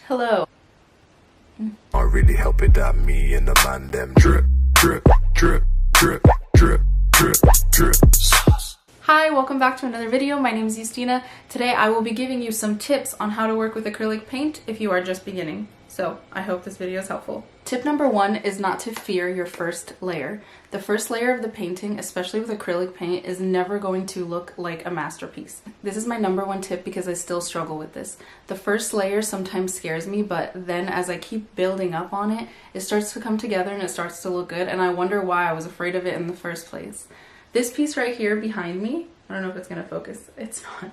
Hello. I really help it that me and the man them drip, drip, drip, drip, drip, drip, drip. Hi, welcome back to another video. My name is Justina. Today I will be giving you some tips on how to work with acrylic paint if you are just beginning. So I hope this video is helpful. Tip number one is not to fear your first layer. The first layer of the painting, especially with acrylic paint, is never going to look like a masterpiece. This is my number one tip because I still struggle with this. The first layer sometimes scares me, but then as I keep building up on it, it starts to come together and it starts to look good, and I wonder why I was afraid of it in the first place. This piece right here behind me, I don't know if it's gonna focus, it's not,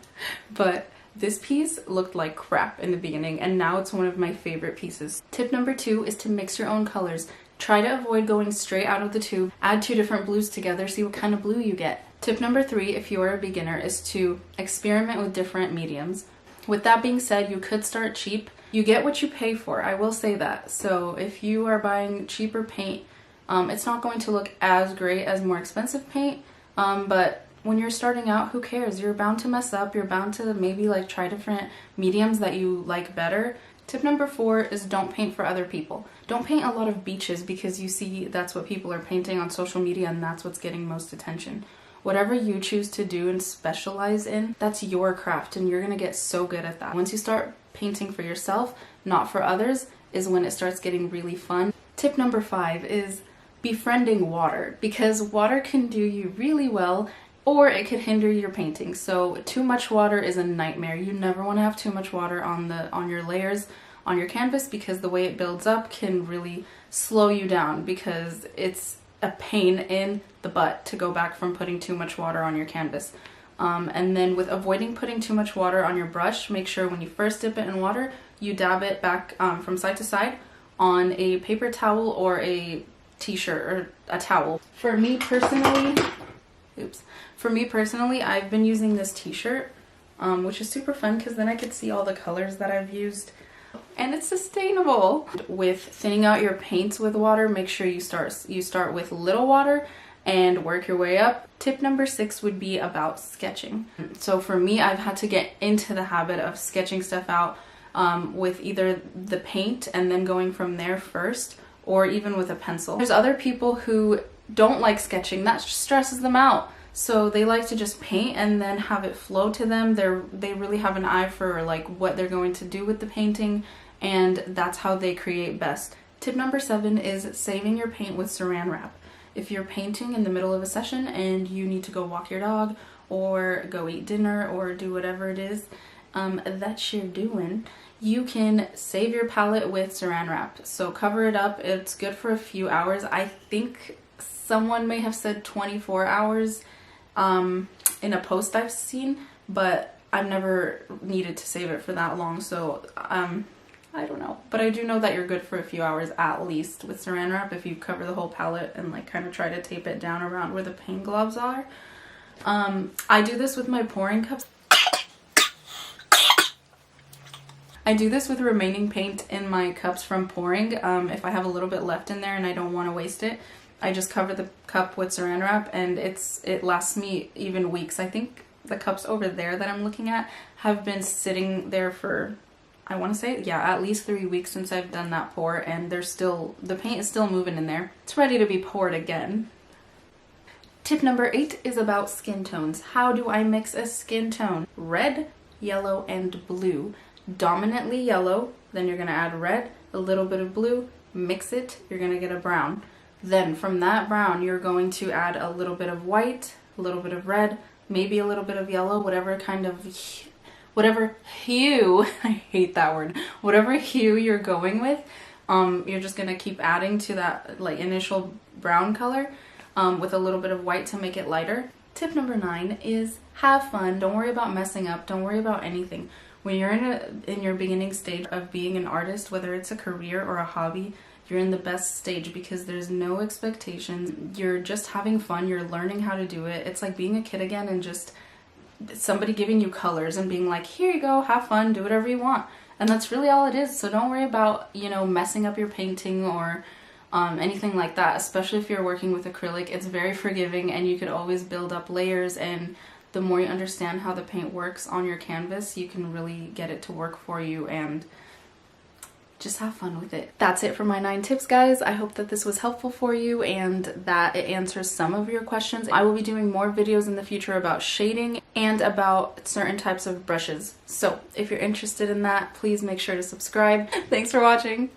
but this piece looked like crap in the beginning and now it's one of my favorite pieces. Tip number two is to mix your own colors. Try to avoid going straight out of the tube. Add two different blues together, see what kind of blue you get. Tip number three, if you are a beginner, is to experiment with different mediums. With that being said, you could start cheap. You get what you pay for, I will say that. So if you are buying cheaper paint, it's not going to look as great as more expensive paint, but when you're starting out, who cares? You're bound to mess up. You're bound to maybe like try different mediums that you like better. Tip number four is don't paint for other people. Don't paint a lot of beaches because you see that's what people are painting on social media and that's what's getting most attention. Whatever you choose to do and specialize in, that's your craft and you're gonna get so good at that. Once you start painting for yourself, not for others, is when it starts getting really fun. Tip number five is befriending water, because water can do you really well or it could hinder your painting. So too much water is a nightmare. You never want to have too much water on your layers on your canvas because the way it builds up can really slow you down because it's a pain in the butt to go back from putting too much water on your canvas. And then with avoiding putting too much water on your brush, make sure when you first dip it in water, you dab it back from side to side on a paper towel or a t-shirt or a towel. For me personally, I've been using this t-shirt, which is super fun because then I could see all the colors that I've used and it's sustainable. With thinning out your paints with water, make sure you start with little water and work your way up. Tip number six would be about sketching. So for me, I've had to get into the habit of sketching stuff out with either the paint and then going from there first, or even with a pencil. There's other people who don't like sketching. That stresses them out. So they like to just paint and then have it flow to them. They really have an eye for like what they're going to do with the painting, and that's how they create best. Tip number seven is saving your paint with saran wrap. If you're painting in the middle of a session and you need to go walk your dog or go eat dinner or do whatever it is that you're doing, you can save your palette with saran wrap. So cover it up. It's good for a few hours. I think someone may have said 24 hours in a post I've seen, but I've never needed to save it for that long, so I don't know. But I do know that you're good for a few hours at least with saran wrap if you cover the whole palette and like kind of try to tape it down around where the paint globs are. I do this with my pouring cups. I do this with remaining paint in my cups from pouring. If I have a little bit left in there and I don't want to waste it, I just cover the cup with saran wrap and it lasts me even weeks. I think the cups over there that I'm looking at have been sitting there for, I want to say, yeah, at least 3 weeks since I've done that pour, and the paint is still moving in there. It's ready to be poured again. Tip number 8 is about skin tones. How do I mix a skin tone? Red, yellow, and blue. Dominantly yellow, then you're going to add red, a little bit of blue, mix it, you're going to get a brown. Then from that brown, you're going to add a little bit of white, a little bit of red, maybe a little bit of yellow, whatever hue, I hate that word, whatever hue you're going with, you're just going to keep adding to that like initial brown color with a little bit of white to make it lighter. Tip number 9 is have fun. Don't worry about messing up. Don't worry about anything. When you're in your beginning stage of being an artist, whether it's a career or a hobby, you're in the best stage because there's no expectations. You're just having fun. You're learning how to do it. It's like being a kid again and just somebody giving you colors and being like, here you go, have fun, do whatever you want. And that's really all it is. So don't worry about, messing up your painting or anything like that, especially if you're working with acrylic. It's very forgiving and you could always build up layers, and the more you understand how the paint works on your canvas, you can really get it to work for you, and just have fun with it. That's it for my 9 tips, guys. I hope that this was helpful for you and that it answers some of your questions. I will be doing more videos in the future about shading and about certain types of brushes. So if you're interested in that, please make sure to subscribe. Thanks for watching.